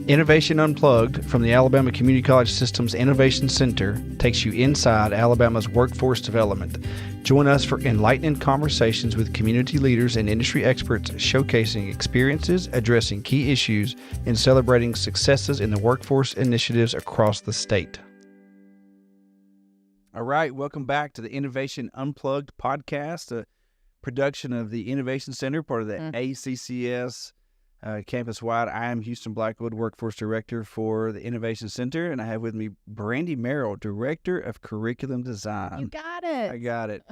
Innovation Unplugged from the Alabama Community College System's Innovation Center takes you inside Alabama's workforce development. Join us for enlightening conversations with community leaders and industry experts showcasing experiences, addressing key issues, and celebrating successes in the workforce initiatives across the state. All right, welcome back to the Innovation Unplugged podcast, a production of the Innovation Center, part of the ACCS campus-wide. I am Houston Blackwood, Workforce Director for the Innovation Center, and I have with me Brandi Merrill, Director of Curriculum Design. You got it. I got it.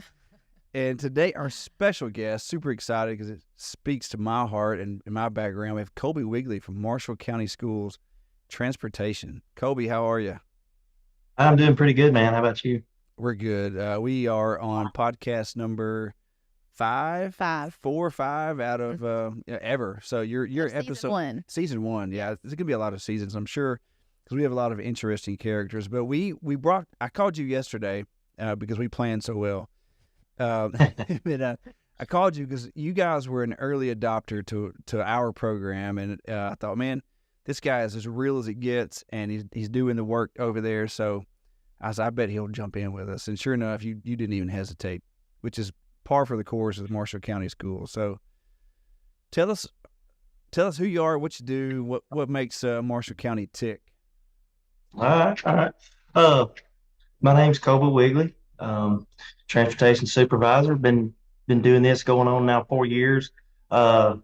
And today, our special guest, super excited because it speaks to my heart and my background. We have Colby Wigley from Marshall County Schools Transportation. Colby, how are you? I'm doing pretty good, man. How about you? We're good. We are on podcast number four or five out of ever. So you're episode season one. Yeah, there's gonna be a lot of seasons, I'm sure, because we have a lot of interesting characters. But I called you yesterday because we planned so well. But I called you because you guys were an early adopter to our program, and I thought, man, this guy is as real as it gets, and he's doing the work over there. So I bet he'll jump in with us. And sure enough, you didn't even hesitate, which is par for the course of the Marshall County Schools. So tell us who you are, what you do, what makes Marshall County tick. All right. My name's Colby Wigley, transportation supervisor. Been doing this going on now 4 years. Marshall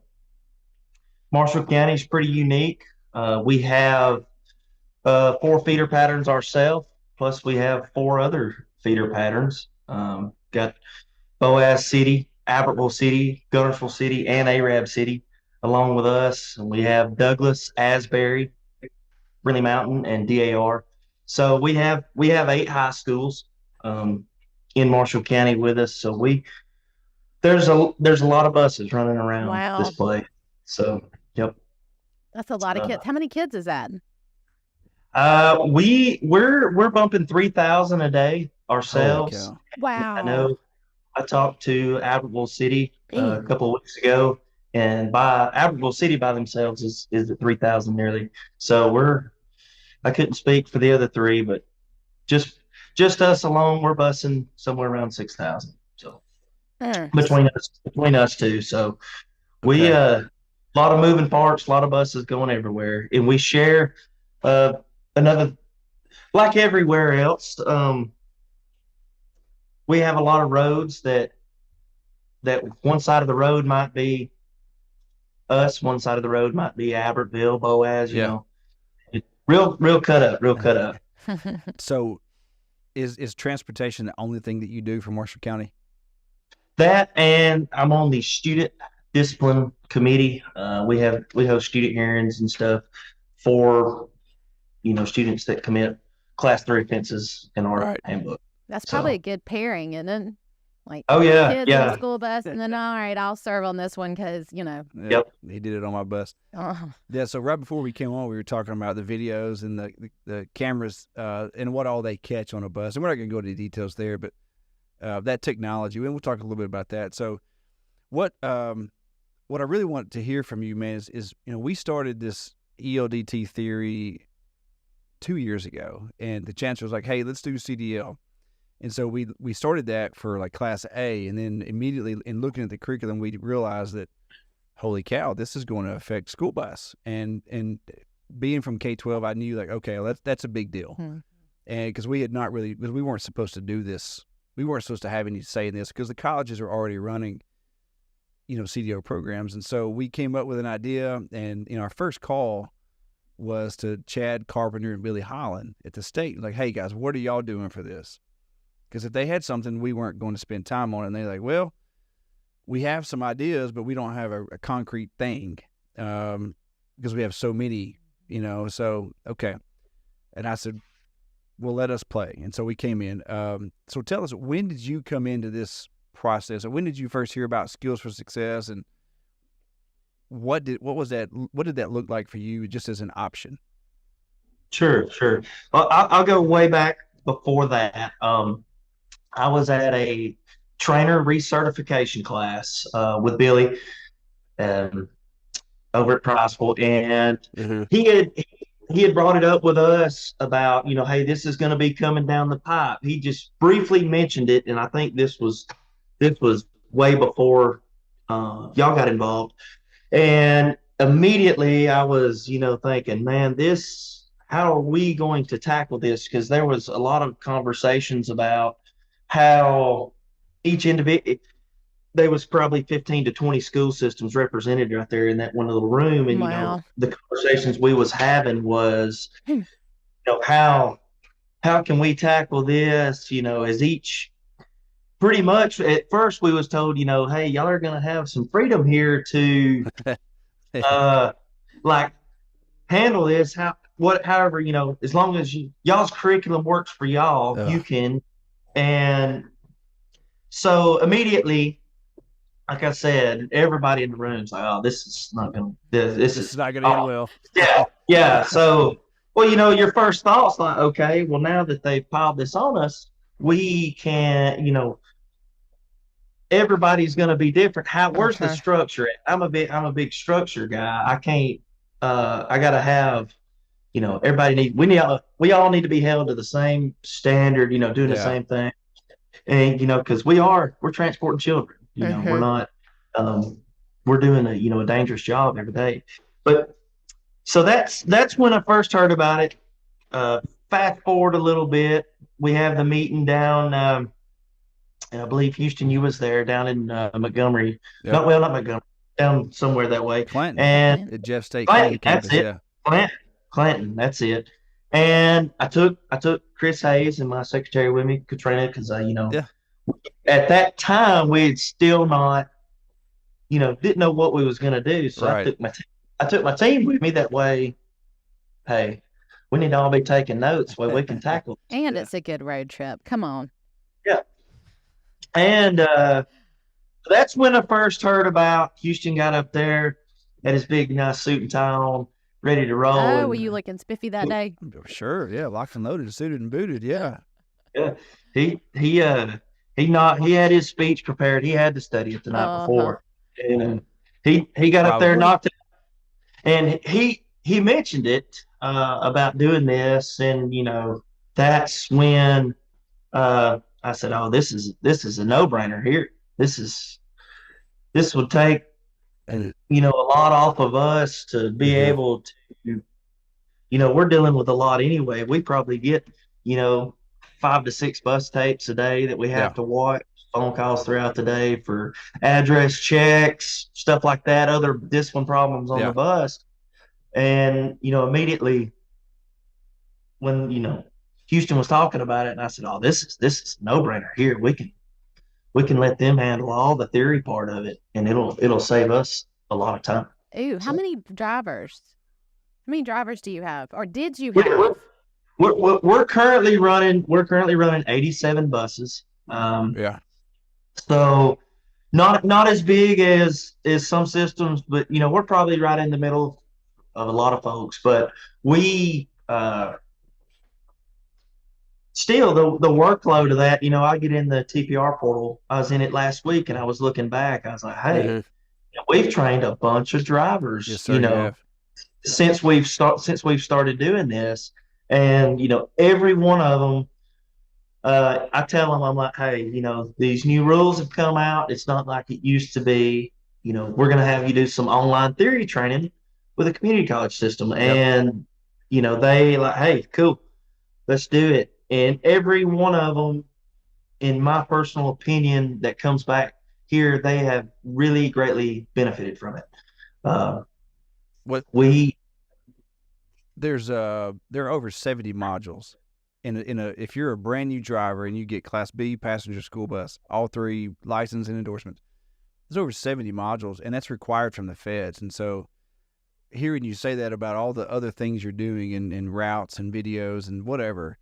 County is pretty unique. We have 4 feeder patterns ourselves, plus we have 4 other feeder patterns. Got Boaz City, Albertville City, Gunnersville City, and Arab City along with us. And we have Douglas, Asbury, Brindley Mountain, and DAR. So we have 8 high schools in Marshall County with us. So there's a lot of buses running around this place. So yep. That's a lot of kids. How many kids is that? We're bumping 3,000 a day ourselves. Wow. I know. I talked to Albertville City a couple of weeks ago, and by Albertville City by themselves is at 3,000 nearly. So I couldn't speak for the other 3, but just us alone, we're busing somewhere around 6,000. So between us two. So we a lot of moving parts, a lot of buses going everywhere, and we share another, like everywhere else. We have a lot of roads that one side of the road might be us, one side of the road might be Albertville, Boaz, you know. Real cut up. So is transportation the only thing that you do for Marshall County? That, and I'm on the student discipline committee. We host student hearings and stuff for, students that commit class 3 offenses in our handbook. That's probably a good pairing, isn't it? Like, kids in the school bus, and then, all right, I'll serve on this one because, Yep. He did it on my bus. Yeah, so right before we came on, we were talking about the videos and the cameras and what all they catch on a bus. And we're not going to go into details there, but that technology, and we'll talk a little bit about that. So what I really want to hear from you, man, is we started this ELDT theory 2 years ago, and the chancellor was like, hey, let's do CDL. And so we started that for like class A, and then immediately in looking at the curriculum, we realized that, holy cow, this is going to affect school bus. And being from K-12, I knew like, okay, well, that's a big deal. And because we weren't supposed to do this. We weren't supposed to have any say in this because the colleges are already running, CDO programs. And so we came up with an idea, and our first call was to Chad Carpenter and Billy Holland at the state. Like, hey guys, what are y'all doing for this? Because if they had something, we weren't going to spend time on it. And they're like, well, we have some ideas, but we don't have a concrete thing because we have so many, so, okay. And I said, well, let us play. And so we came in. So tell us, when did you come into this process? Or when did you first hear about Skills for Success? And what did that look like for you just as an option? Sure. Well, I'll go way back before that. I was at a trainer recertification class with Billy over at Priceville, and he had brought it up with us about, hey, this is going to be coming down the pipe. He just briefly mentioned it, and I think this was way before y'all got involved. And immediately I was, thinking, man, how are we going to tackle this? Because there was a lot of conversations about how each individual, there was probably 15 to 20 school systems represented right there in that one little room. And, Wow. the conversations we was having was, how can we tackle this? As each, pretty much at first we was told, hey, y'all are going to have some freedom here to, like handle this, however, as long as y'all's curriculum works for y'all, you can. And so immediately, like I said, everybody in the room's like, oh, this is not going to, this is not going to end well. Yeah. Yeah. So, well, your first thought's like, okay, well, now that they've piled this on us, we can, everybody's going to be different. Where's the structure at? I'm a big structure guy. I can't, I got to have, we all need to be held to the same standard, doing the same thing. And, because we're transporting children, we're not, we're doing a dangerous job every day. But so that's when I first heard about it. Fast forward a little bit, we have the meeting down, and I believe Houston, you was there down in Montgomery. Yep. Not Montgomery, down somewhere that way. Clanton. And at Jeff State Clanton, campus, that's it. Clanton, that's it. And I took Chris Hayes and my secretary with me, Katrina, because at that time we had still not, didn't know what we was going to do. So I took my team with me. That way, hey, we need to all be taking notes where we can tackle. And it's a good road trip. Come on. Yeah. And that's when I first heard about Houston. Got up there, had his big nice suit and tie on, ready to roll. Oh, were you looking spiffy that day? Sure, yeah, locked and loaded, suited and booted, yeah. Yeah, he had his speech prepared. He had to study it the night before, and he got up there and knocked it. And he mentioned it about doing this, and that's when I said, "Oh, this is a no-brainer here. This would take a lot off of us to be able to, we're dealing with a lot anyway. We probably get 5 to 6 bus tapes a day that we have to watch, phone calls throughout the day for address checks, stuff like that, other discipline problems on the bus, and immediately when Houston was talking about it, and I said, "Oh, this is a no-brainer here. We can let them handle all the theory part of it, and it'll save us a lot of time." Ooh, how many drivers? How many drivers do you have, or did you have? We're currently running 87 buses. So not as big as some systems, but we're probably right in the middle of a lot of folks. But we still, the workload of that, I get in the TPR portal. I was in it last week, and I was looking back. I was like, hey, we've trained a bunch of drivers, since we've started doing this, and every one of them, I tell them, I'm like, hey, these new rules have come out. It's not like it used to be. We're going to have you do some online theory training with a community college system, and they like, hey, cool, let's do it. And every one of them, in my personal opinion, that comes back here, they have really greatly benefited from it. There are over 70 modules if you're a brand new driver and you get Class B passenger school bus, all 3 license and endorsements, there's over 70 modules, and that's required from the feds. And so hearing you say that about all the other things you're doing in routes and videos and whatever,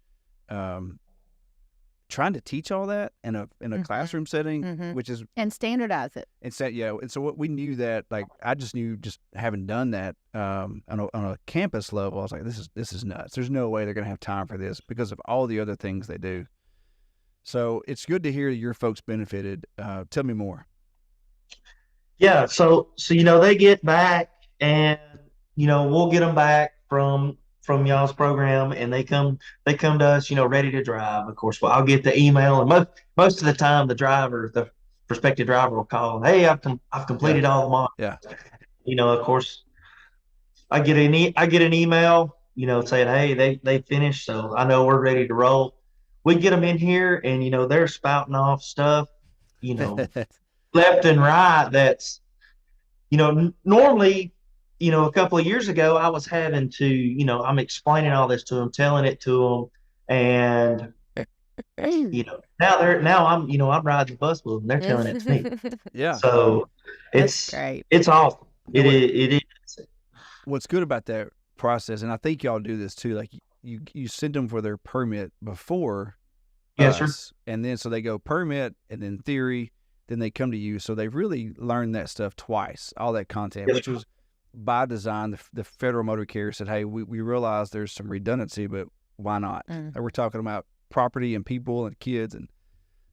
trying to teach all that in a classroom setting, which is, and standardize it. And so what we knew that, like, I just knew, just having done that on a campus level, I was like, this is nuts. There's no way they're going to have time for this because of all the other things they do. So it's good to hear your folks benefited. Tell me more. Yeah. So they get back, and we'll get them back from from y'all's program, and they come to us, ready to drive. Of course, well, I'll get the email, and most of the time, the prospective driver will call, hey, I've completed all the modules. Yeah. Of course, I get an email, saying, hey, they finished, so I know we're ready to roll. We get them in here, and they're spouting off stuff, left and right. That's normally, a couple of years ago, I was having to, I'm explaining all this to them, telling it to them, and now I'm riding the bus with them. They're telling it to me. Yeah. So That's great. it's awesome. It is. What's good about that process, and I think y'all do this too, like you send them for their permit before Yes, sir. and then so they go permit and then theory, then they come to you. So they've really learned that stuff twice, all that content, Yes, which sir. was by design. The Federal Motor Carrier said, hey, we realize there's some redundancy, but why not? And we're talking about property and people and kids, and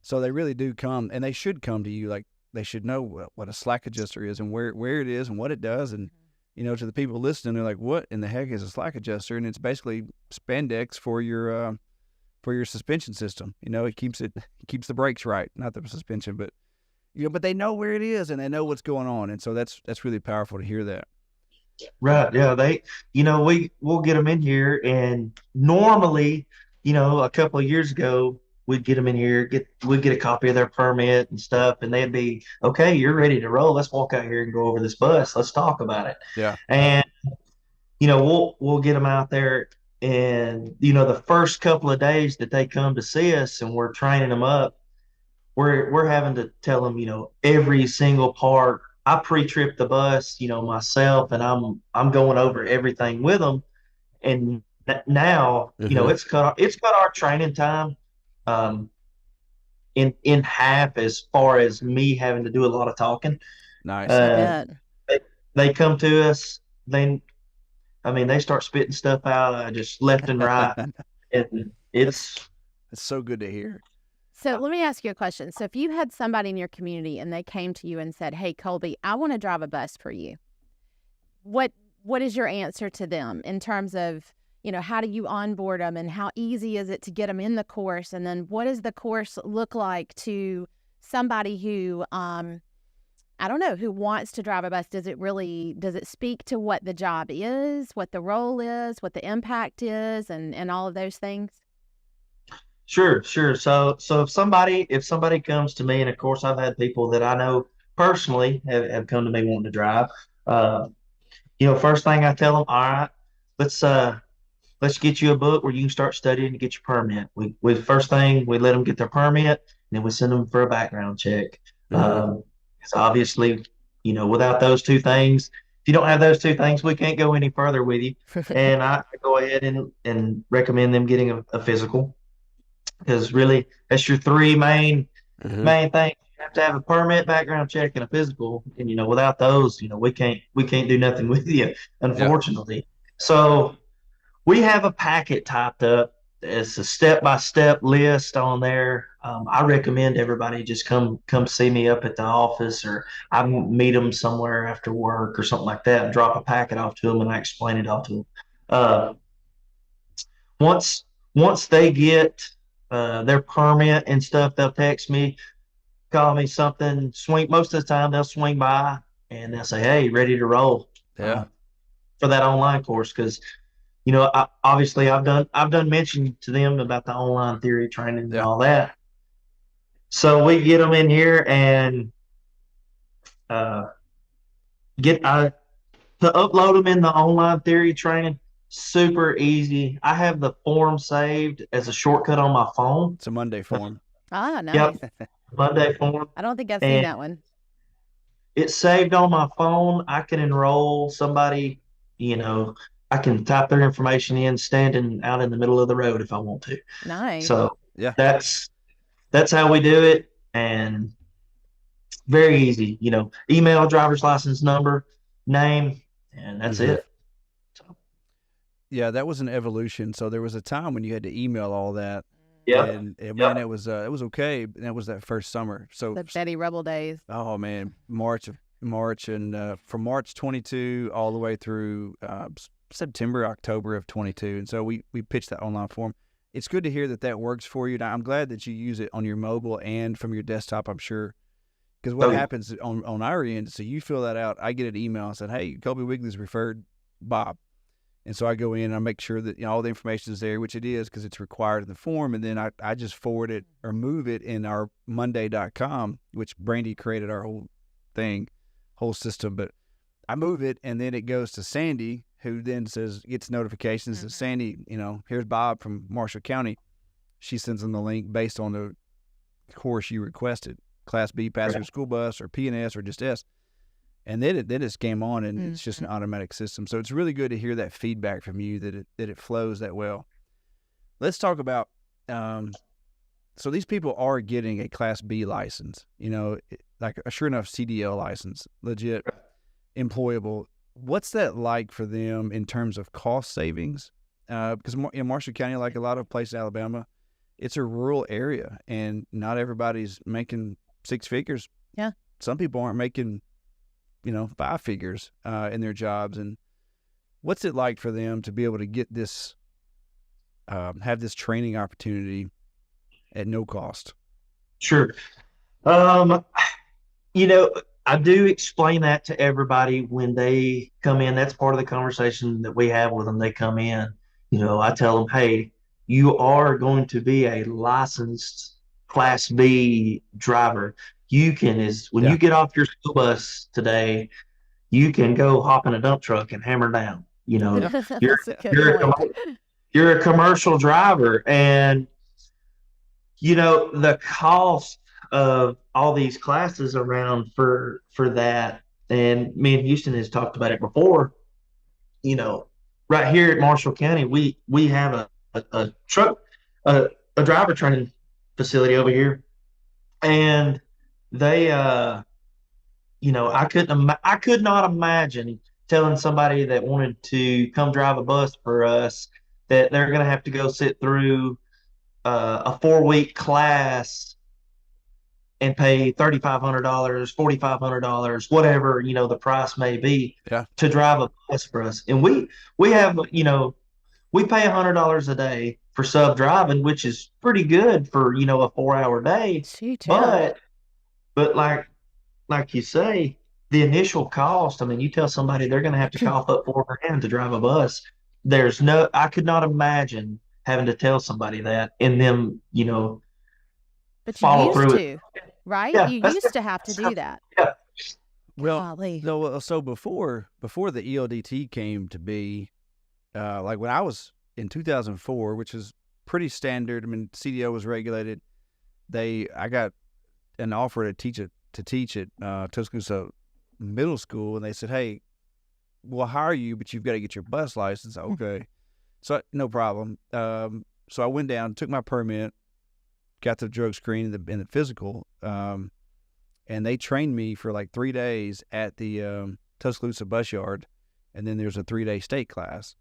so they really do come, and they should come to you. Like, they should know what a slack adjuster is and where it is and what it does. And to the people listening, they're like, what in the heck is a slack adjuster? And it's basically spandex for your suspension system. It keeps the brakes right, not the suspension, but but they know where it is and they know what's going on, and so that's really powerful to hear that. Right. Yeah. We'll get them in here, and normally, a couple of years ago, we'd get them in here, we'd get a copy of their permit and stuff, and they'd be, okay, you're ready to roll. Let's walk out here and go over this bus. Let's talk about it. Yeah. And, we'll get them out there, and, the first couple of days that they come to see us and we're training them up, we're having to tell them, every single part. I pre-trip the bus, myself, and I'm going over everything with them. And now, it's cut our training time in half, as far as me having to do a lot of talking. Nice. They come to us, they start spitting stuff out just left and right, and it's so good to hear. So let me ask you a question. So if you had somebody in your community and they came to you and said, hey, Colby, I want to drive a bus for you, what is your answer to them in terms of, how do you onboard them, and how easy is it to get them in the course? And then what does the course look like to somebody who, I don't know, who wants to drive a bus? Does it speak to what the job is, what the role is, what the impact is, and all of those things? Sure. So if somebody comes to me, and of course I've had people that I know personally have come to me wanting to drive. First thing I tell them, all right, let's get you a book where you can start studying to get your permit. First thing, we let them get their permit, and then we send them for a background check. Because obviously, without those two things, if you don't have those two things, we can't go any further with you. And I go ahead and recommend them getting a physical. Because really, that's your three main things. You have to have a permit, background check, and a physical. And without those, we can't do nothing with you, unfortunately. Yeah. So we have a packet typed up. It's a step-by-step list on there. I recommend everybody just come see me up at the office, or I meet them somewhere after work or something like that, and drop a packet off to them, and I explain it all to them. Once they get their permit and stuff, they'll text me, call me, something, most of the time they'll swing by and they'll say, hey, ready to roll. Yeah. For that online course. Because obviously I've done mention to them about the online theory training and all that. So we get them in here, and to upload them in the online theory training, super easy. I have the form saved as a shortcut on my phone. It's a Monday form. Ah, nice. Yep. Monday form. I don't think I've seen that one. It's saved on my phone. I can enroll somebody, I can type their information in standing out in the middle of the road if I want to. Nice. So yeah, that's how we do it, and very easy. Email, driver's license number, name, and that's it. Yeah, that was an evolution. So there was a time when you had to email all that. Yeah, and man, it was okay. And that was that first summer. So the Betty Rebel days. Oh man, March and from March 22 all the way through September, October of 22. And so we pitched that online form. It's good to hear that works for you. Now, I'm glad that you use it on your mobile and from your desktop, I'm sure. Because what happens on our end, so you fill that out, I get an email and said, hey, Colby Wigley's referred Bob. And so I go in and I make sure that all the information is there, which it is because it's required in the form. And then I just forward it or move it in our Monday.com, which Brandi created our whole system. But I move it and then it goes to Sandy, who then gets notifications that Sandy, here's Bob from Marshall County. She sends them the link based on the course you requested, Class B passenger school bus or P&S or just S. And then it's game on, and it's just an automatic system. So it's really good to hear that feedback from you that it flows that well. Let's talk about so these people are getting a Class B license, like a sure enough CDL license, legit, employable. What's that like for them in terms of cost savings? Because in Marshall County, like a lot of places in Alabama, it's a rural area, and not everybody's making six figures. Yeah. Some people aren't making, 5 figures in their jobs. And what's it like for them to be able to get this, have this training opportunity at no cost? Sure. I do explain that to everybody when they come in. That's part of the conversation that we have with them. They come in, I tell them, hey, you are going to be a licensed Class B driver. You can, you get off your school bus today, you can go hop in a dump truck and hammer down. You're a commercial driver, and the cost of all these classes around for that. And me and Houston has talked about it before. Right here at Marshall County, we have a driver training facility over here, and they, I could not imagine telling somebody that wanted to come drive a bus for us that they're going to have to go sit through a 4-week class and pay $3,500, $4,500, whatever, the price may be to drive a bus for us. And we have, we pay $100 a day for sub driving, which is pretty good for, a 4-hour day. But like you say, the initial cost, you tell somebody they're going to have to cough up $400 to drive a bus. I could not imagine having to tell somebody that and them, but follow through it. Right? Yeah, you used to have to do that. Yeah. Well, so before the ELDT came to be, like when I was in 2004, which is pretty standard. CDL was regulated. I got an offer to teach at Tuscaloosa Middle School, and they said, "Hey, we'll hire you, but you've got to get your bus license." Okay, so no problem. So I went down, took my permit, got the drug screen and the physical, and they trained me for like 3 days at the Tuscaloosa bus yard, and then there's a 3-day state class.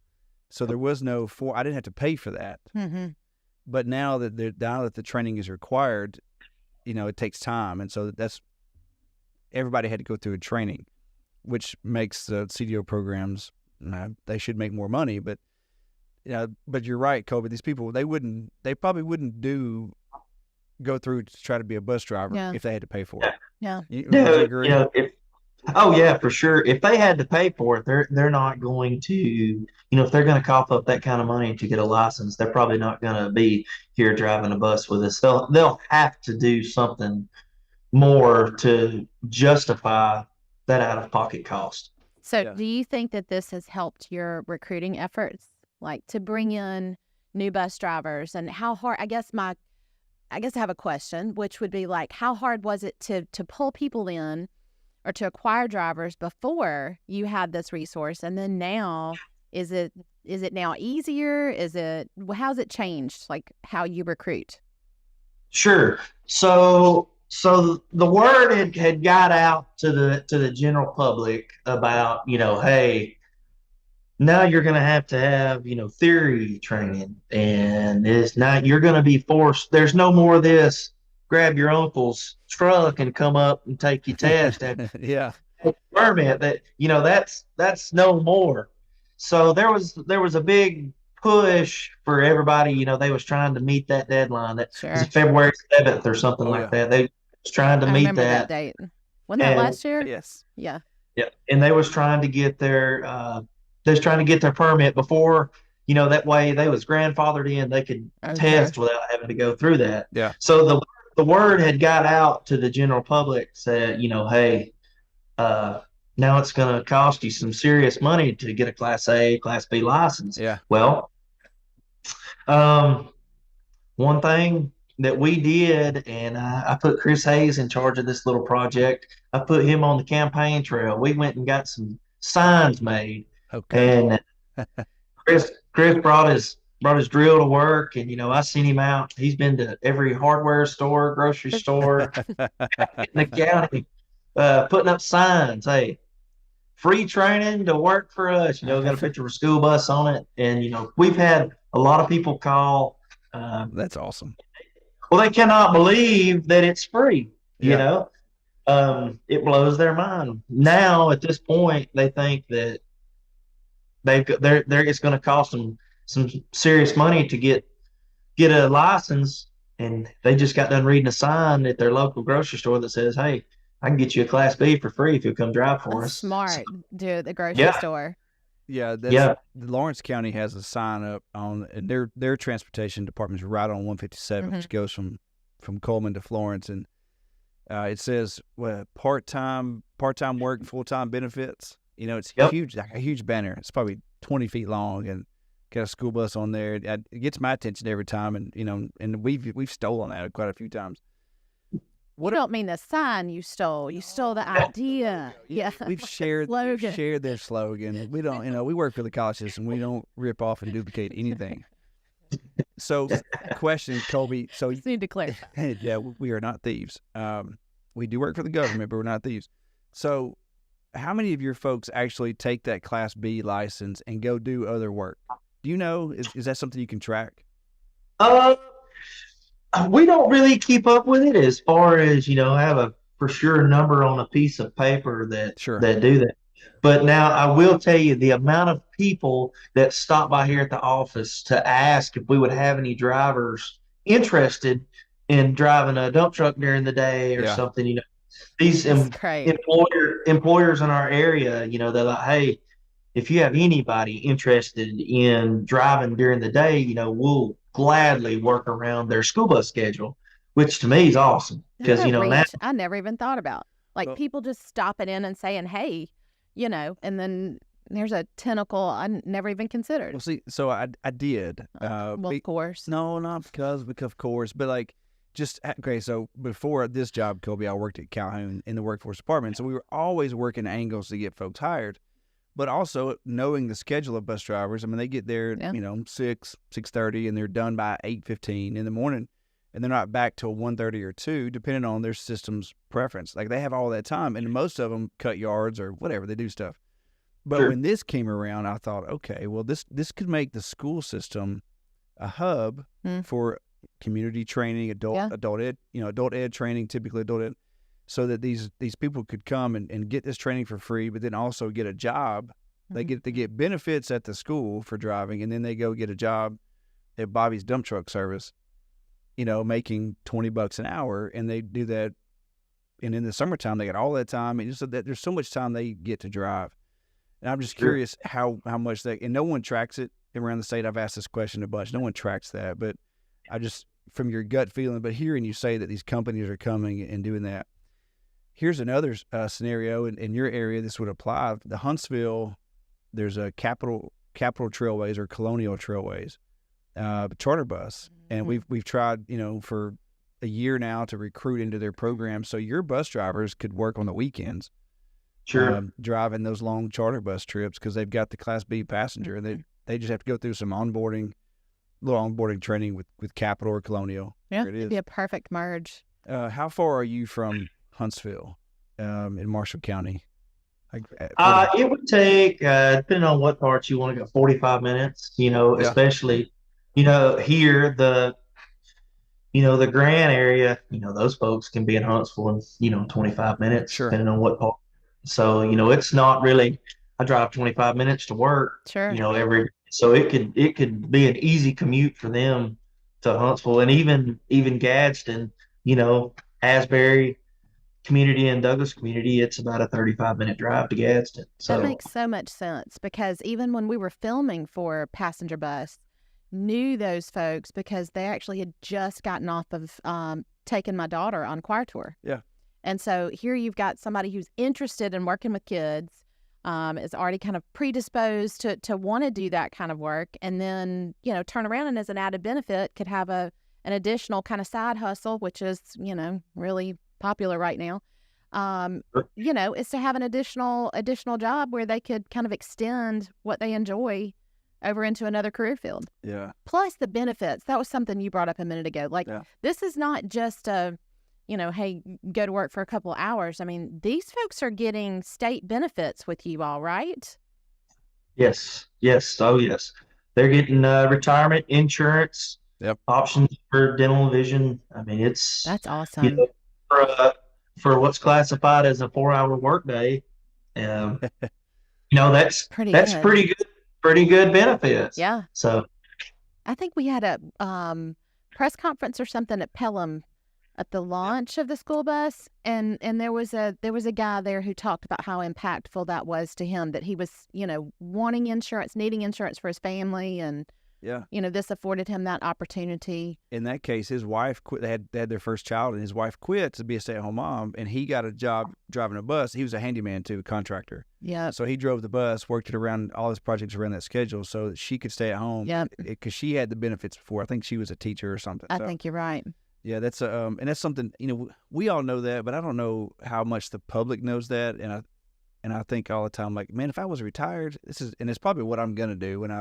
So there was no I didn't have to pay for that. Mm-hmm. But now that the training is required, it takes time, and so everybody had to go through a training, which makes the CDO programs they should make more money. But but you're right, Colby. These people they probably wouldn't go through to try to be a bus driver if they had to pay for it. Yeah. You agree? Oh yeah, for sure. If they had to pay for it, they're not going to, if they're going to cough up that kind of money to get a license, they're probably not going to be here driving a bus with us. They'll have to do something more to justify that out-of-pocket cost. So do you think that this has helped your recruiting efforts, like to bring in new bus drivers? And how hard, I guess I have a question, which would be like, how hard was it to pull people in or to acquire drivers before you had this resource? And then now, is it now easier? How's it changed, like how you recruit? Sure. So the word had got out to the general public about, hey, now you're going to have, theory training, and it's not, you're going to be forced. There's no more of this, grab your uncle's truck and come up and take your test. Yeah. Permit that, that's no more. So there was a big push for everybody. They was trying to meet that deadline. That was Sure. February 7th or something like that. They was trying to I meet remember that date. Wasn't that last year? Yes. Yeah. Yeah, and they was trying to get their permit before, that way they was grandfathered in. They could test without having to go through that. Yeah. So the word had got out to the general public, said, hey, now it's going to cost you some serious money to get a Class A, Class B license. Yeah. Well, one thing that we did, and I put Chris Hayes in charge of this little project. I put him on the campaign trail. We went and got some signs made. Okay. And Chris brought his drill to work, and I sent him out. He's been to every hardware store, grocery store in the county, putting up signs. Hey, free training to work for us. Got a picture of a school bus on it, and we've had a lot of people call. That's awesome. Well, they cannot believe that it's free. It blows their mind. Now, at this point, they think that it's going to cost them some serious money to get a license, and they just got done reading a sign at their local grocery store that says, "Hey, I can get you a Class B for free if you'll come drive for us." Smart, dude, at the grocery store. Yeah, Lawrence County has a sign up on, and their transportation department is right on 157, which goes from Coleman to Florence, and it says part-time work, full-time benefits. It's huge, like a huge banner. It's probably 20 feet long, and got a school bus on there. It gets my attention every time, and and we've stolen that quite a few times. What don't mean the sign you stole? You stole the idea. Yeah, we've shared their slogan. We don't, we work for the college system. We don't rip off and duplicate anything. So, question, Colby. So you need to clarify. Yeah, we are not thieves. We do work for the government, but we're not thieves. So, how many of your folks actually take that Class B license and go do other work? Do you know? Is that something you can track? We don't really keep up with it as far as, have a for sure number on a piece of paper that do that. But now I will tell you the amount of people that stop by here at the office to ask if we would have any drivers interested in driving a dump truck during the day or something. These employers in our area, they're like, hey, if you have anybody interested in driving during the day, we'll gladly work around their school bus schedule, which to me is awesome because I never even thought about people just stopping in and saying, hey, and then there's a tentacle I never even considered. Well, see, so I did. Of course. No, not because of course, but okay, so before this job, Colby, I worked at Calhoun in the workforce department, so we were always working angles to get folks hired. But also knowing the schedule of bus drivers, I mean, they get there, 6:30, and they're done by 8:15 in the morning, and they're not back till 1:30 or 2, depending on their system's preference. Like, they have all that time, and most of them cut yards or whatever, they do stuff. But when this came around, I thought, okay, well, this could make the school system a hub for community training, adult ed training, typically adult ed, so that these people could come and get this training for free, but then also get a job. They get benefits at the school for driving, and then they go get a job at Bobby's dump truck service, making $20 an hour, and they do that. And in the summertime, they get all that time, and just that there's so much time they get to drive. And I'm just curious how much and no one tracks it around the state. I've asked this question a bunch. No one tracks that, but I just, from your gut feeling, but hearing you say that these companies are coming and doing that. Here's another scenario in your area. This would apply. The Huntsville, there's a Capital Trailways or Colonial Trailways charter bus, and we've tried for a year now to recruit into their program, so your bus drivers could work on the weekends, driving those long charter bus trips because they've got the Class B passenger, and they just have to go through some little onboarding training with Capital or Colonial. Yeah, it'd be a perfect merge. How far are you from Huntsville, in Marshall County? It would take, depending on what parts you want to go, 45 minutes, especially, here, the Grand area, those folks can be in Huntsville in, 25 minutes, depending on what part. So, it's not really I drive 25 minutes to work, Sure. So it could be an easy commute for them to Huntsville, and even Gadsden, Asbury community and Douglas community, it's about a 35-minute drive to Gadsden. That So makes so much sense, because even when we were filming for Passenger Bus, knew those folks because they actually had just gotten off of taking my daughter on choir tour. Yeah. And so here you've got somebody who's interested in working with kids, is already kind of predisposed to want to do that kind of work, and then, turn around and as an added benefit could have an additional kind of side hustle, which is, really popular right now. Is to have an additional job where they could kind of extend what they enjoy over into another career field. Yeah. Plus the benefits. That was something you brought up a minute ago. This is not just hey, go to work for a couple of hours. I mean, these folks are getting state benefits with you all, right? yes. Oh, yes. They're getting retirement insurance. Yep. Options for dental and vision. I mean, that's awesome. For what's classified as a 4-hour workday, that's pretty good benefits. Yeah. So I think we had a press conference or something at Pelham at the launch of the school bus, and there was a guy there who talked about how impactful that was to him, that he was wanting insurance, needing insurance for his family, and this afforded him that opportunity. In that case, his wife quit. They had their first child, and his wife quit to be a stay-at-home mom, and he got a job driving a bus. He was a handyman too, a contractor. Yeah. So he drove the bus, worked it around all his projects around that schedule, so that she could stay at home. Yeah. Because she had the benefits before. I think she was a teacher or something. I think you're right. Yeah, that's and that's something, we all know that, but I don't know how much the public knows that, and I think all the time, like, man, if I was retired, and it's probably what I'm gonna do when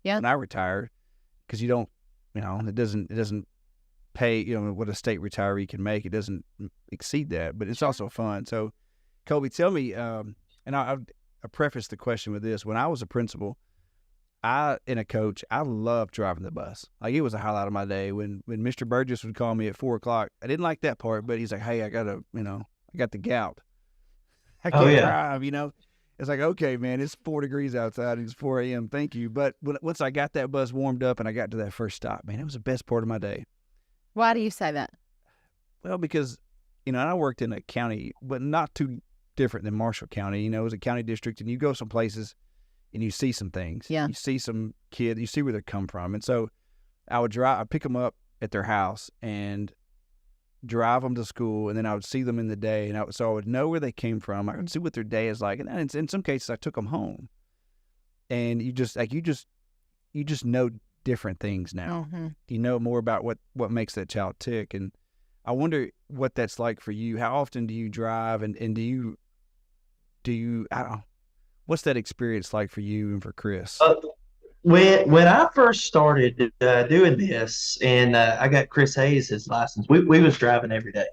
I retire, because you don't, it doesn't pay, what a state retiree can make. It doesn't exceed that, but it's also fun. So, Colby, tell me, and I preface the question with this: when I was a principal, and a coach, I loved driving the bus. Like, it was a highlight of my day. When Mr. Burgess would call me at 4:00, I didn't like that part, but he's like, hey, I got the gout. I can't drive, It's like, okay, man, it's 4 degrees outside. It's 4 a.m. Thank you. But once I got that bus warmed up and I got to that first stop, man, it was the best part of my day. Why do you say that? Well, because, I worked in a county, but not too different than Marshall County. It was a county district, and you go some places and you see some things. Yeah. You see some kids, you see where they come from. And so I'd pick them up at their house and drive them to school, and then I would see them in the day, and I would know where they came from. I would see what their day is like, and then in some cases I took them home. And you just know different things now. Mm-hmm. You know more about what makes that child tick, and I wonder what that's like for you. How often do you drive, and do you I don't know, what's that experience like for you and for Chris? When I first started doing this, and I got Chris Hayes his license, we was driving every day.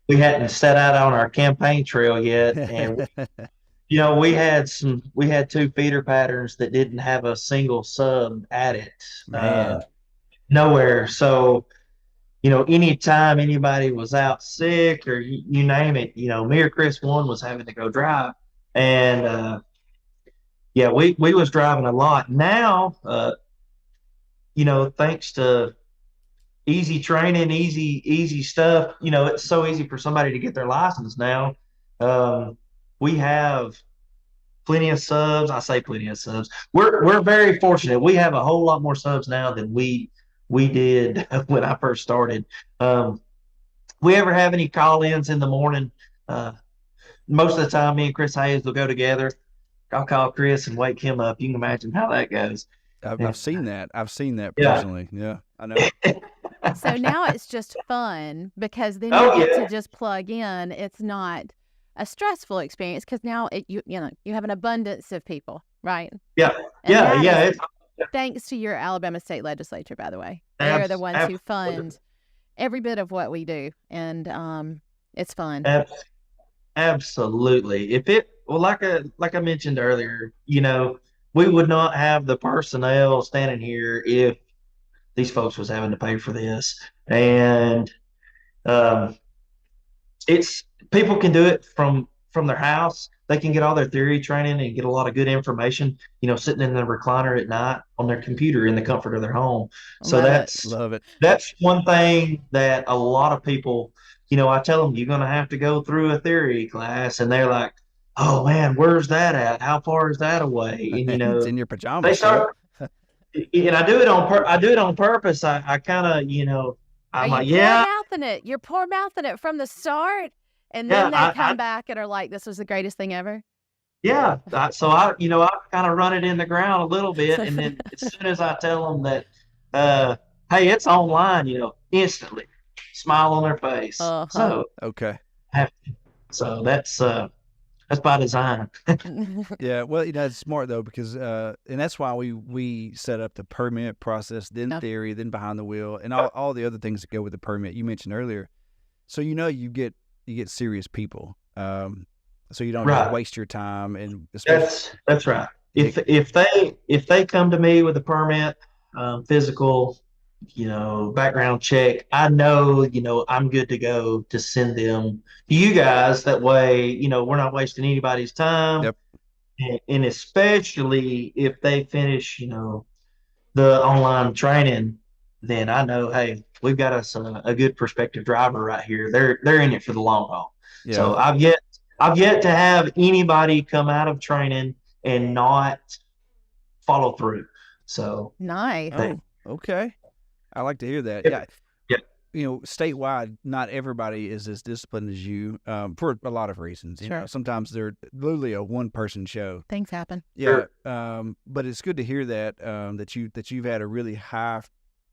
We hadn't set out on our campaign trail yet, and we had 2 feeder patterns that didn't have a single sub at it, nowhere. So, anytime anybody was out sick or you name it, me or Chris one was having to go drive. And we was driving a lot. Now, thanks to easy training, easy stuff, it's so easy for somebody to get their license now. We have plenty of subs. I say plenty of subs. We're very fortunate. We have a whole lot more subs now than we did when I first started. We ever have any call-ins in the morning? Most of the time, me and Chris Hayes will go together. I'll call Chris and wake him up. You can imagine how that goes. I've seen that. I've seen that personally. Yeah, I know. So now it's just fun, because then you get to just plug in. It's not a stressful experience, because now you have an abundance of people, right? Yeah, and thanks to your Alabama State Legislature, by the way. They are the ones who fund every bit of what we do, and it's fun. Absolutely. Like I mentioned earlier, we would not have the personnel standing here if these folks was having to pay for this. And it's people can do it from their house. they can get all their theory training and get a lot of good information, sitting in the recliner at night on their computer in the comfort of their home. So Love it. that's one thing that a lot of people, I tell them, you're going to have to go through a theory class, and they're like, oh man, where's that at? How far is that away? And It's in your pajamas. they start, and I do it on purpose. I kind of, I'm like, yeah. You're poor mouthing it from the start, and then they come back and are like, "This was the greatest thing ever." Yeah. So I kind of run it in the ground a little bit, and then as soon as I tell them that, hey, it's online, instantly smile on their face. So okay. So that's by design. Yeah, well, it's smart though, because and that's why we set up the permit process, then theory, then behind the wheel, and all the other things that go with the permit you mentioned earlier. So you get serious people, so you don't just waste your time. And that's right. If they come to me with a permit, physical, background check, I know, I'm good to go to send them to you guys. That way, we're not wasting anybody's time. Yep. And especially if they finish, the online training, then I know, hey, we've got us a good prospective driver right here. They're in it for the long haul. Yeah. So I've yet to have anybody come out of training and not follow through. So nice. Okay. I like to hear that. Yeah. Statewide, not everybody is as disciplined as you, for a lot of reasons. Sure. Sometimes they're literally a one-person show. Things happen. Yeah. Sure. But it's good to hear that that you've had a really high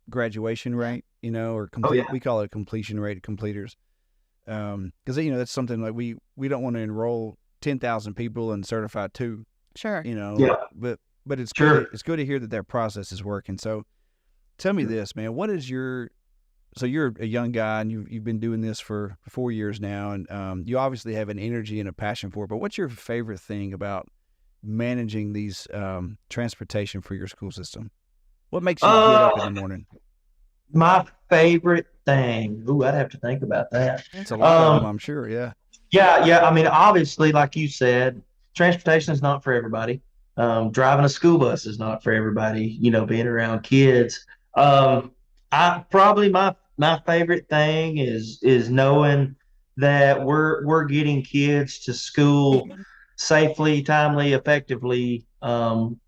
graduation rate, or we call it a completion rate of completers. Because that's something like we don't want to enroll 10,000 people and certify 2. Sure. But it's good. It's good to hear that their process is working. So tell me this, man. What is so you're a young guy, and you've been doing this for 4 years now, and you obviously have an energy and a passion for it. But what's your favorite thing about managing these transportation for your school system? What makes you get up in the morning? My favorite thing. Ooh, I'd have to think about that. It's a lot of them, I'm sure. Yeah. Yeah. I mean, obviously, like you said, transportation is not for everybody. Driving a school bus is not for everybody. Being around kids. I probably my favorite thing is knowing that we're getting kids to school safely, timely, effectively, and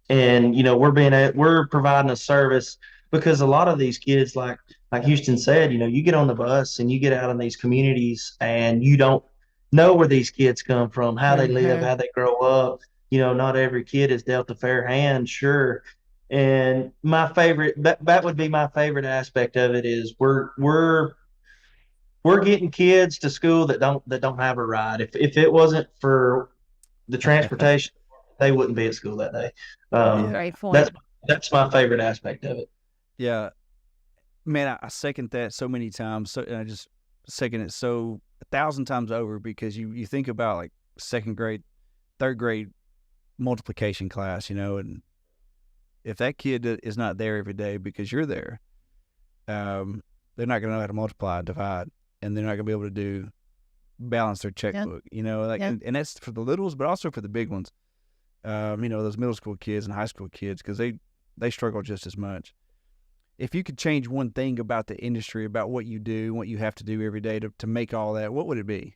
we're providing a service, because a lot of these kids, like Houston said, you get on the bus and you get out in these communities and you don't know where these kids come from, how they live, how they grow up. Not every kid is dealt a fair hand, sure. And my favorite, that would be my favorite aspect of it, is we're getting kids to school that don't have a ride. If it wasn't for the transportation, they wouldn't be at school that day. Great point. That's my favorite aspect of it. Yeah, man, I second that so many times. So, and I just second it 1,000 times over, because you think about like second grade, third grade multiplication class, and if that kid is not there every day because you're there, they're not going to know how to multiply and divide, and they're not going to be able to balance their checkbook. And that's for the littles, but also for the big ones. Those middle school kids and high school kids, because they struggle just as much. If you could change one thing about the industry, about what you do, what you have to do every day to make all that, what would it be?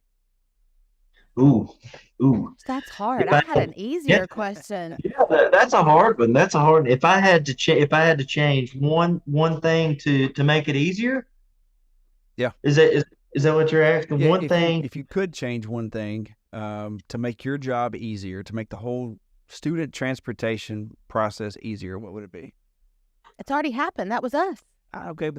Ooh. That's hard. I had an easier question. Yeah, that's a hard one. That's a hard one. If I had to change one thing to make it easier. Yeah. Is that what you're asking? Yeah, if you could change one thing to make your job easier, to make the whole student transportation process easier, what would it be? It's already happened. That was us. Okay,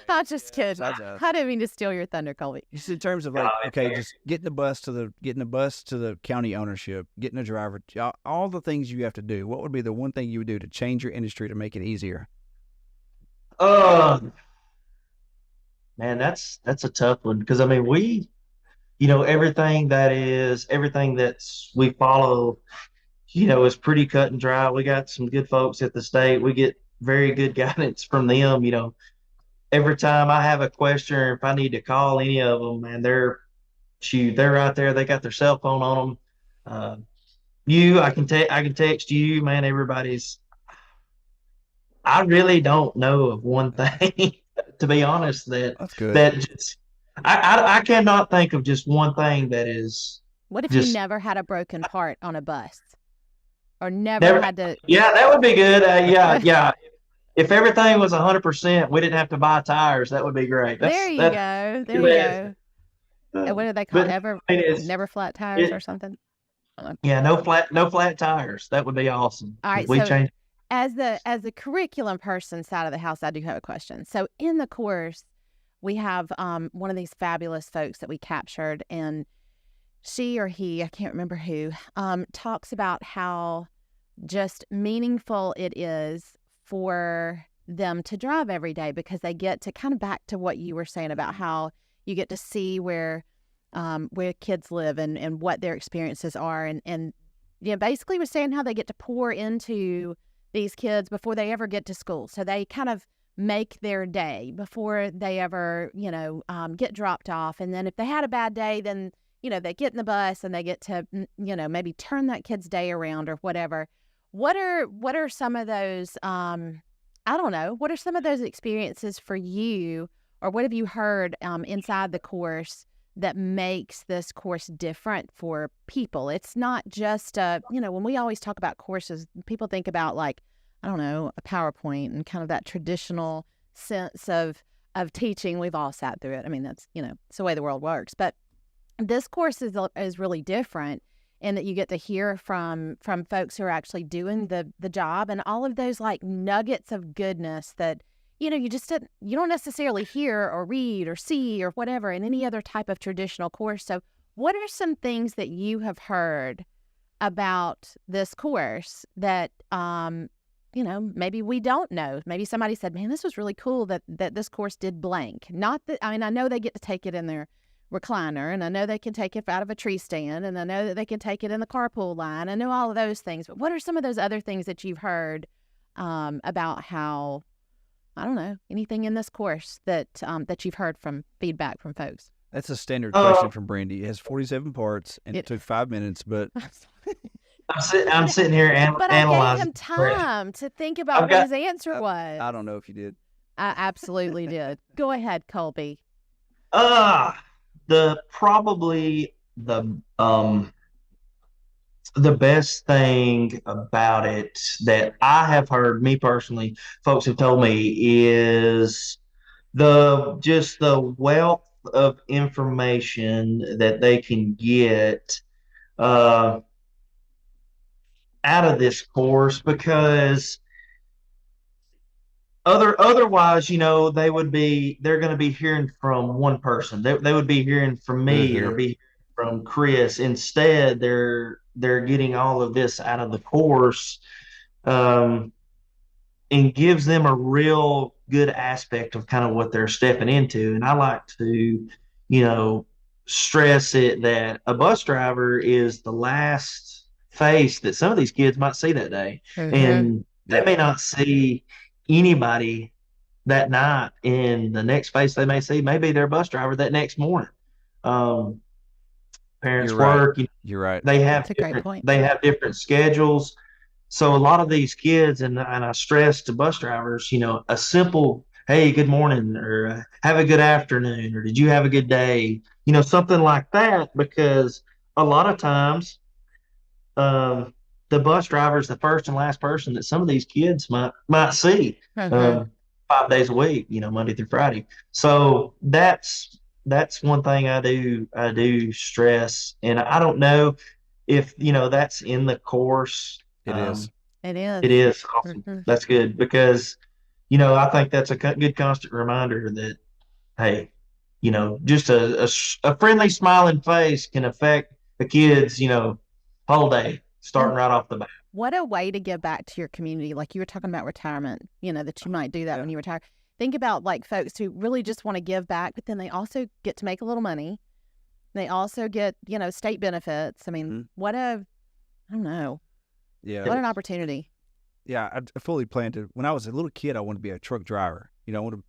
I'm just kidding. I didn't mean to steal your thunder, Colby. Just in terms of just getting the bus to the county ownership, getting a driver, all the things you have to do. What would be the one thing you would do to change your industry to make it easier? Man, that's a tough one, because I mean, we, everything that's we follow, is pretty cut and dry. We got some good folks at the state. We get very good guidance from them. Every time I have a question, or if I need to call any of them, man, they're shoot, they're right there. They got their cell phone on them. I can text you, man. I really don't know of one thing, to be honest, That's good. that just, I cannot think of just one thing that is What if you just never had a broken part on a bus, or never never. had to? Yeah, that would be good. Yeah. If everything was 100%, we didn't have to buy tires. That would be great. There you go. There you go. And what do they call But never flat tires or something? yeah, no flat tires. That would be awesome. All right. We So changed. as the curriculum person side of the house, I do have a question. So in the course, we have one of these fabulous folks that we captured, and she or he, I can't remember who, talks about how just meaningful it is for them to drive every day, because they get to kind of back to what you were saying about how you get to see where kids live and what their experiences are. And basically was saying how they get to pour into these kids before they ever get to school. So they kind of make their day before they ever, get dropped off. And then if they had a bad day, then, they get in the bus and they get to, maybe turn that kid's day around or whatever. What are some of those, I don't know, what are some of those experiences for you, or what have you heard inside the course that makes this course different for people? It's not just, when we always talk about courses, people think about like, I don't know, a PowerPoint and kind of that traditional sense of teaching. We've all sat through it. I mean, that's, it's the way the world works. But this course is really different in that you get to hear from folks who are actually doing the job, and all of those like nuggets of goodness that, you don't necessarily hear or read or see or whatever in any other type of traditional course. So what are some things that you have heard about this course that, maybe we don't know? Maybe somebody said, man, this was really cool that this course did blank. Not that, I know they get to take it in their recliner, and I know they can take it out of a tree stand, and I know that they can take it in the carpool line. I know all of those things, but what are some of those other things that you've heard about how, I don't know, anything in this course that you've heard from feedback from folks? That's a standard question from Brandi. It has 47 parts, and it took 5 minutes, but I'm sitting here analyzing. But I gave him time to think about what his answer was. I don't know if you did. I absolutely did. Go ahead, Colby. Probably the best thing about it that I have heard, me personally, folks have told me, is the wealth of information that they can get out of this course, because otherwise, they're going to be hearing from one person. They would be hearing from me or be from Chris. Instead, they're getting all of this out of the course, and gives them a real good aspect of kind of what they're stepping into. And I like to, stress it that a bus driver is the last face that some of these kids might see that day. Mm-hmm. And they may not see anybody that night, and the next face they may see may be their bus driver that next morning. Parents work. You're right. They have different schedules. So a lot of these kids, and I stress to bus drivers, a simple, hey, good morning, or have a good afternoon, or did you have a good day? Something like that, because a lot of times the bus driver is the first and last person that some of these kids might see 5 days a week, Monday through Friday. So that's one thing I do stress, and I don't know if that's in the course. It is. It is. It is awesome. Mm-hmm. That's good, because I think that's a good constant reminder that, hey, just a friendly smiling face can affect the kids whole day, starting right off the bat. What a way to give back to your community. Like you were talking about retirement, that you might do that when you retire. Think about like folks who really just want to give back, but then they also get to make a little money. They also get, state benefits. I mean, I don't know. Yeah. What an opportunity. Yeah, I fully planned to. When I was a little kid, I wanted to be a truck driver. I wanted to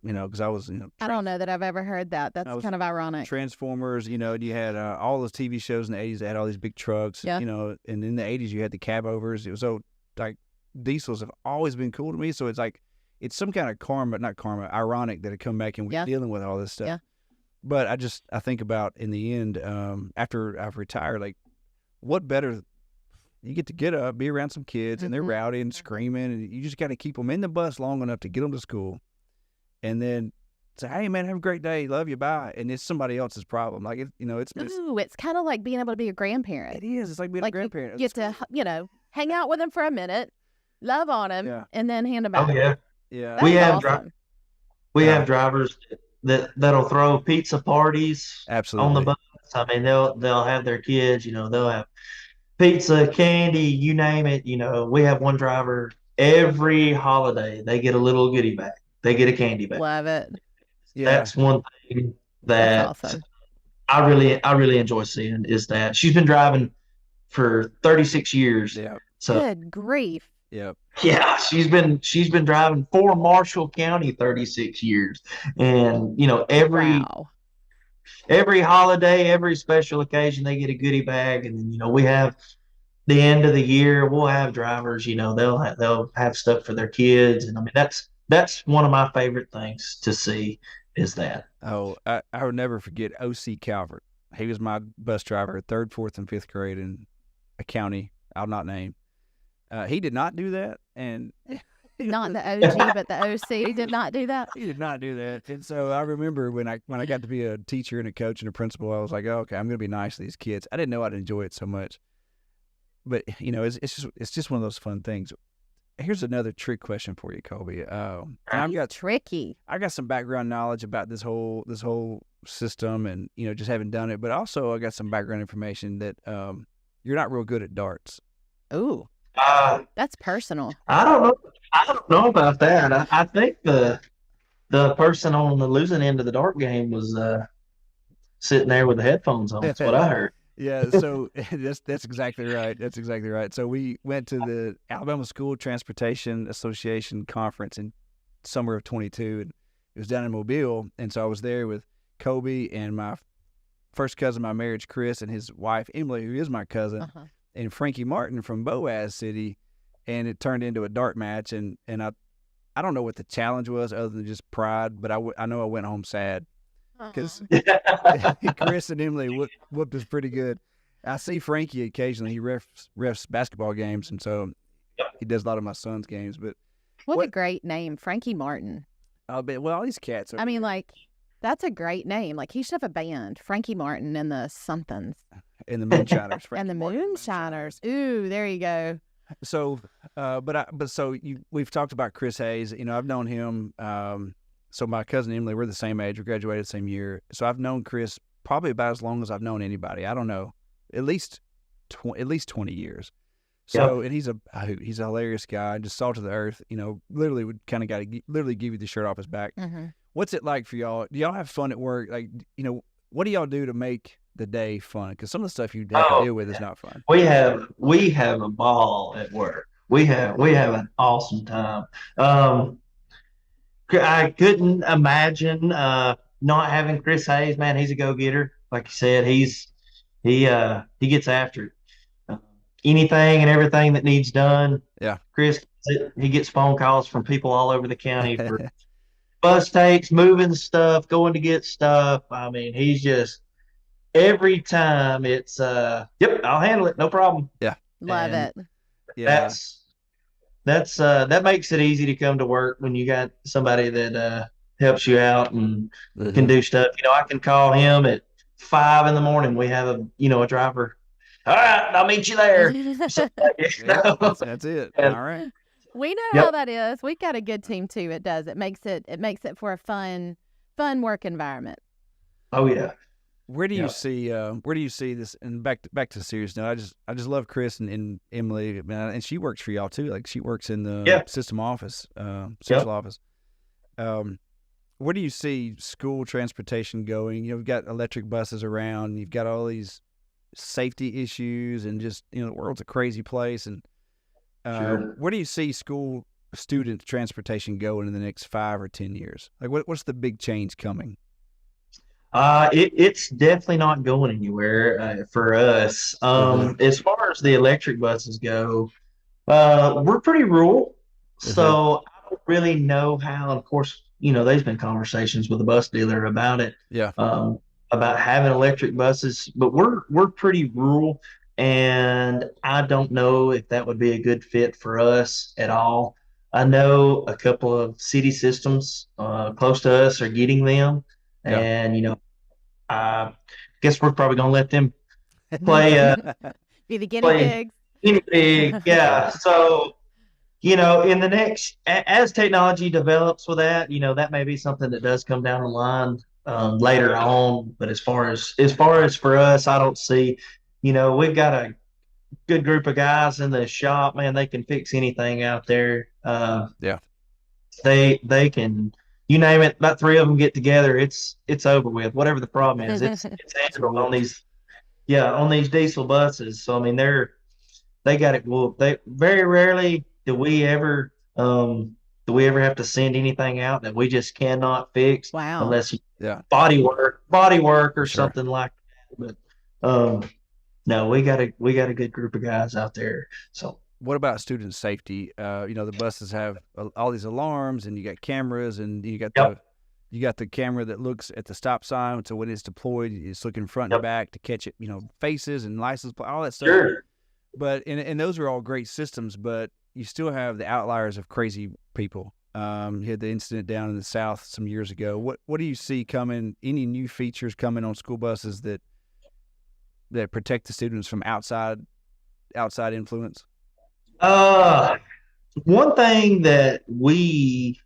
because I was, I don't know that I've ever heard that. That's kind of ironic. Transformers, and you had all those TV shows in the 80s that had all these big trucks, and in the 80s you had the cab overs. It was so, like, diesels have always been cool to me. So it's like, it's some kind of ironic that it come back and we're dealing with all this stuff. Yeah. But I think about in the end, after I've retired, like, what better, you get up, be around some kids, and they're rowdy and screaming, and you just got to keep them in the bus long enough to get them to school, and then say, hey, man, have a great day, love you, bye. And it's somebody else's problem. Like, it's kind of like being able to be a grandparent. It is. It's like being a grandparent. You get to, hang out with them for a minute, love on them, and then hand them back. Oh, yeah. Yeah. We have awesome. have drivers that'll throw pizza parties Absolutely on the bus. I mean, they'll have their kids, they'll have pizza, candy, you name it. We have one driver every holiday. They get a little goodie bag. They get a candy bag. Love it. Yeah. That's one thing that awesome. I really enjoy seeing is that she's been driving for 36 years. Yeah. So good grief. Yep. Yeah, she's been driving for Marshall County 36 years, and every holiday, every special occasion, they get a goodie bag, and then we have the end of the year, we'll have drivers, they'll have stuff for their kids, and I mean that's one of my favorite things to see is that. Oh, I will never forget O.C. Calvert. He was my bus driver, 3rd, 4th, and 5th grade in a county I'll not name. He did not do that, and not the OG, but the OC did not do that. He did not do that. And so I remember when I got to be a teacher and a coach and a principal, I was like, oh, okay, I'm going to be nice to these kids. I didn't know I'd enjoy it so much, but it's just one of those fun things. Here's another trick question for you, Colby. Tricky. I got some background knowledge about this whole system, and just having done it, but also I got some background information that you're not real good at darts. Ooh. That's personal. I don't know about that. I think the person on the losing end of the dart game was sitting there with the headphones on. That's what I heard. Yeah, so that's exactly right. That's exactly right. So we went to the Alabama School Transportation Association conference in summer of 22, and it was down in Mobile. And so I was there with Colby and my first cousin, my marriage, Chris, and his wife Emily, who is my cousin. Uh-huh. And Frankie Martin from Boaz City, and it turned into a dart match. And I don't know what the challenge was other than just pride, but I know I went home sad because Chris and Emily whooped us pretty good. I see Frankie occasionally. He refs basketball games, and so he does a lot of my son's games. But what a great name, Frankie Martin. I'll bet. Well, all these cats. I mean, like, that's a great name. Like, he should have a band, Frankie Martin and the somethings. And the Moonshiners. And the Moonshiners. Ooh, there you go. So, we've talked about Chris Hayes. I've known him. So my cousin Emily, we're the same age. We graduated the same year. So I've known Chris probably about as long as I've known anybody. I don't know, at least 20 years. So, and he's a hilarious guy, just salt of the earth. Literally would kind of literally give you the shirt off his back. Mm-hmm. What's it like for y'all? Do y'all have fun at work? Like, what do y'all do to make the day fun? Because some of the stuff you have to deal with is not fun. We have a ball at work. We have an awesome time. I couldn't imagine not having Chris Hayes. Man, he's a go-getter. Like you said, he gets after it. Anything and everything that needs done. Yeah, Chris, he gets phone calls from people all over the county for bus takes, moving stuff, going to get stuff. I mean, he's just every time it's yep, I'll handle it, no problem. Yeah, love it. Yeah, that makes it easy to come to work when you got somebody that helps you out and can do stuff. I can call him at 5 a.m. We have a driver. All right, I'll meet you there. That's it. And, all right. We know how that is. We've got a good team too. It does. It makes it for a fun work environment. Oh yeah. Where do you see this? And back to serious note, I just love Chris and Emily, man, and she works for y'all too. Like, she works in the system office, central office. Where do you see school transportation going? We've got electric buses around. You've got all these safety issues, and just the world's a crazy place. And where do you see school student transportation going in the next 5 or 10 years? Like, what's the big change coming? It's definitely not going anywhere for us. As far as the electric buses go, we're pretty rural, so I don't really know how. Of course, there's been conversations with the bus dealer about it. Yeah. About having electric buses, but we're pretty rural, and I don't know if that would be a good fit for us at all. I know a couple of city systems close to us are getting them, and I guess we're probably gonna let them play be the guinea pigs. Guinea pig, yeah. So in the next, as technology develops with that, that may be something that does come down the line later on. But as far as for us, I don't see. We've got a good group of guys in the shop, man. They can fix anything out there. They can, you name it. About 3 of them get together, it's over with. Whatever the problem is, it's handled on these diesel buses. So I mean, they got it. Well, they very rarely do we ever have to send anything out that we just cannot fix. Wow. Unless body work or something like that. But no, we got a good group of guys out there. So what about student safety? The buses have all these alarms, and you got cameras, and you got the camera that looks at the stop sign. So when it's deployed, it's looking front and back to catch it. Faces and license plate, all that stuff. Sure. But and those are all great systems, but you still have the outliers of crazy people. You had the incident down in the South some years ago. What do you see coming? Any new features coming on school buses that protect the students from outside influence? One thing that we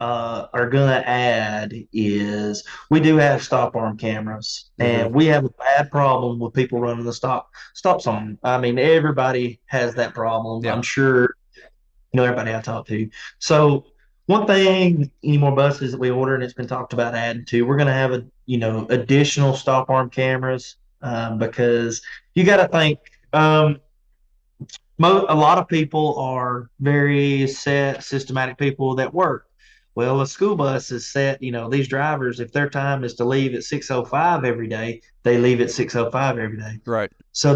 are going to add is we do have stop arm cameras, and we have a bad problem with people running the stop sign. I mean, everybody has that problem. Yeah. I'm sure everybody I talk to. So one thing, any more buses that we order, and it's been talked about adding to, we're going to have additional stop arm cameras because you got to think. A lot of people are very systematic people that work. Well, a school bus is set, these drivers, if their time is to leave at 6:05 every day, they leave at 6:05 every day. Right. So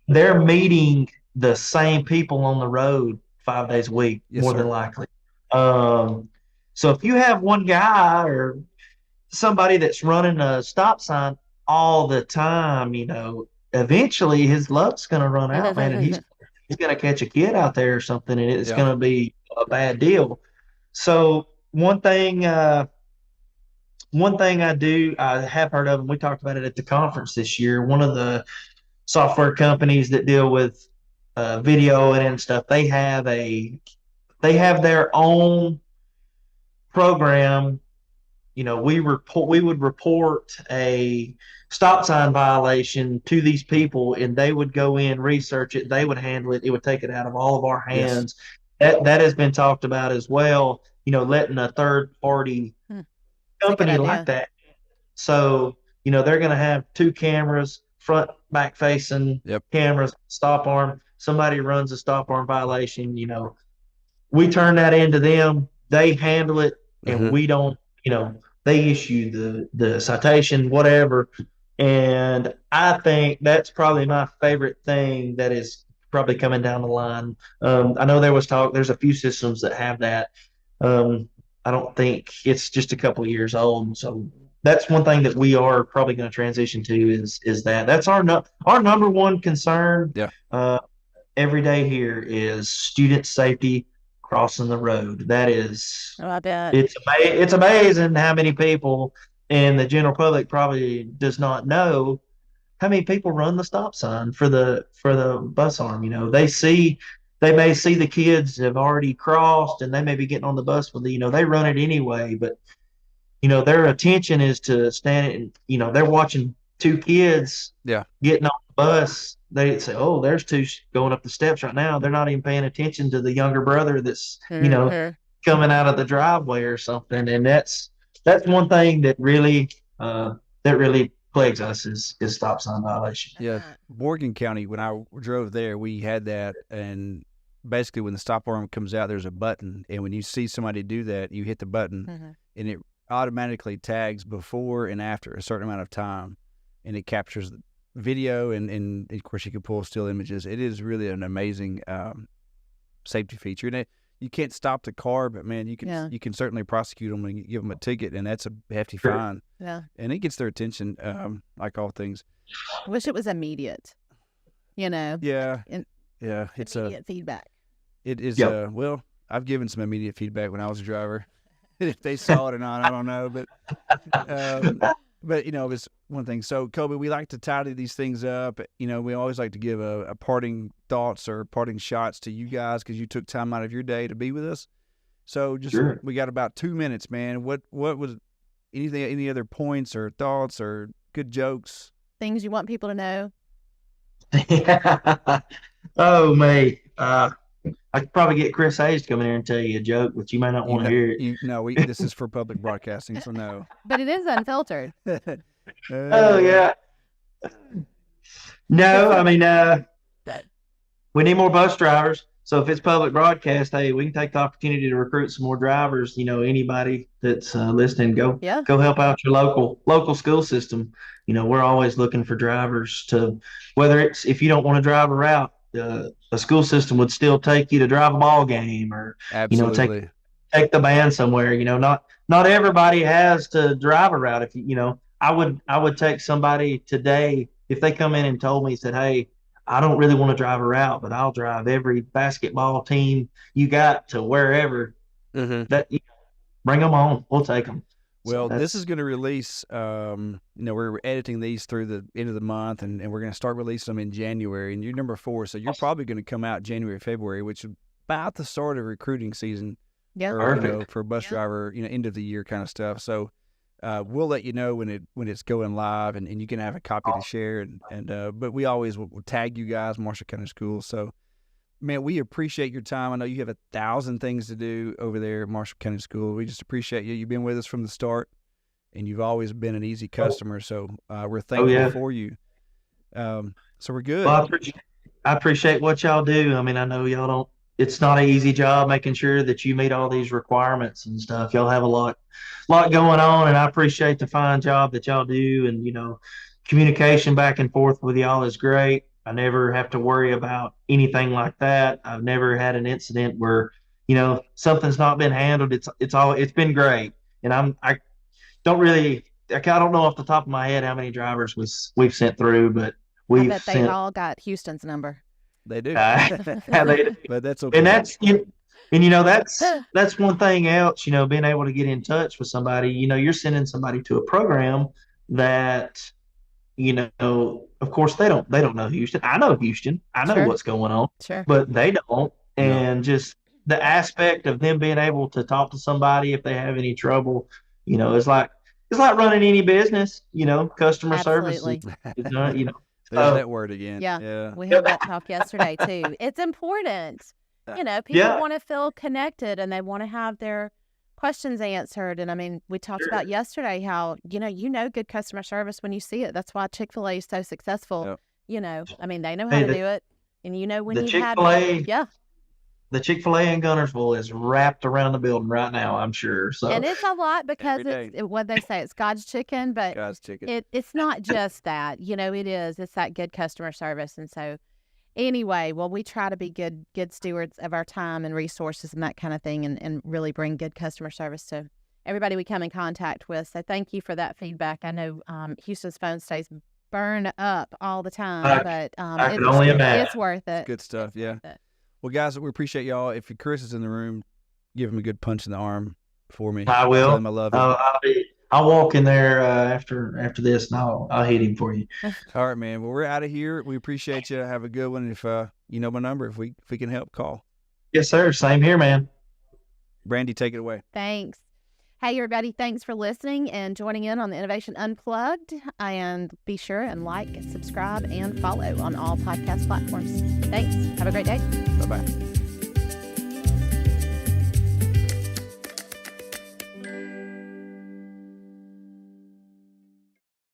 they're meeting the same people on the road 5 days a week, more than likely. So if you have one guy or somebody that's running a stop sign all the time, eventually his luck's going to run out, man, and he's going to catch a kid out there or something, and it's going to be a bad deal. So one thing I have heard of, and we talked about it at the conference this year, one of the software companies that deal with video and stuff, they have their own program. We would report a stop sign violation to these people, and they would go in, research it, they would handle it, it would take it out of all of our hands. That has been talked about as well, letting a third party company like that. So they're going to have 2 cameras, front back facing cameras, stop arm. Somebody runs a stop arm violation, we turn that into them, they handle it, and we don't, they issue the citation, whatever. And I think that's probably my favorite thing that is probably coming down the line. I know there was talk, there's a few systems that have that. I don't think it's just a couple of years old. So that's one thing that we are probably going to transition to is that's our number one concern. Every day here is student safety crossing the road. That is, I bet it's amazing how many people, and the general public probably does not know how many people run the stop sign for the bus arm. They may see the kids have already crossed, and they may be getting on the bus with they run it anyway, but their attention is to stand and they're watching 2 kids getting on the bus. They say, oh, there's 2 going up the steps right now. They're not even paying attention to the younger brother that's coming out of the driveway or something. And that's one thing that really plagues us is stop sign violation. Yeah, Morgan County, when I drove there, we had that, and basically when the stop arm comes out, there's a button, and when you see somebody do that, you hit the button, and it automatically tags before and after a certain amount of time, and it captures the video, and of course you can pull still images. It is really an amazing safety feature, and you can't stop the car, but man, you can certainly prosecute them and give them a ticket, and that's a hefty fine. Yeah, and it gets their attention, like all things. I wish it was immediate. Yeah, it's immediate feedback. It is. Well, I've given some immediate feedback when I was a driver. If they saw it or not, I don't know, but it's one thing. So, Colby, we like to tidy these things up. We always like to give a parting thoughts or parting shots to you guys because you took time out of your day to be with us. So, we got about 2 minutes, man. What was any other points or thoughts or good jokes? Things you want people to know? Oh, mate. I could probably get Chris Hayes to come in here and tell you a joke, but you may not want to hear it. This is for public broadcasting, so no. But it is unfiltered. Oh, yeah. No, I mean, we need more bus drivers. So if it's public broadcast, hey, we can take the opportunity to recruit some more drivers. Anybody that's listening, go help out your local school system. We're always looking for drivers to, whether it's if you don't want to drive a route, a school system would still take you to drive a ball game or absolutely take the band somewhere. Not everybody has to drive a route. If I would take somebody today if they come in and told me, said, hey, I don't really want to drive a route, but I'll drive every basketball team you got to wherever. That bring them on, we'll take them. Well, this is going to release, we're editing these through the end of the month, and we're going to start releasing them in January. And you're number 4, so you're probably going to come out January, February, which is about the start of recruiting season. Yeah, or, for a bus driver, end of the year kind of stuff. So we'll let you know when it's going live, and you can have a copy to share. But we always will tag you guys, Marshall County Schools. So, man, we appreciate your time. I know you have 1,000 things to do over there at Marshall County School. We just appreciate you. You've been with us from the start, and you've always been an easy customer. So we're thankful for you. So we're good. Well, I appreciate what y'all do. I mean, I know y'all don't. It's not an easy job making sure that you meet all these requirements and stuff. Y'all have a lot going on, and I appreciate the fine job that y'all do. And communication back and forth with y'all is great. I never have to worry about anything like that. I've never had an incident where, something's not been handled. It's been great. And I don't know off the top of my head how many drivers we've sent through, but I bet they all got Houston's number. They do. But that's okay. And that's one thing else, being able to get in touch with somebody. You're sending somebody to a program that, of course they don't know Houston. I know Houston. I know what's going on. Sure. But they don't. And just the aspect of them being able to talk to somebody if they have any trouble, it's like running any business, customer service. There's that word again. Yeah. We had that talk yesterday too. It's important. People want to feel connected and they want to have their questions answered. And I mean, we talked about yesterday how, good customer service when you see it. That's why Chick-fil-A is so successful. Yep. I mean, they know how to do it. And when you've had the Chick-fil-A in Gunnersville is wrapped around the building right now, I'm sure. So. And it's a lot because what they say, it's God's chicken, but it's not just that, it's that good customer service. And so anyway, we try to be good stewards of our time and resources and that kind of thing and really bring good customer service to everybody we come in contact with. So thank you for that feedback. I know Houston's phone stays burned up all the time, but I can only imagine. It's worth it. Good stuff, yeah. Well, guys, we appreciate y'all. If Chris is in the room, give him a good punch in the arm for me. I will. Tell him I love him. I'll walk in there after this, and I'll hit him for you. All right, man. Well, we're out of here. We appreciate you. Have a good one. If you know my number, if we can help, call. Yes, sir. Same here, man. Brandi, take it away. Thanks. Hey, everybody. Thanks for listening and joining in on the Innovation Unplugged. And be sure and like, subscribe, and follow on all podcast platforms. Thanks. Have a great day. Bye-bye.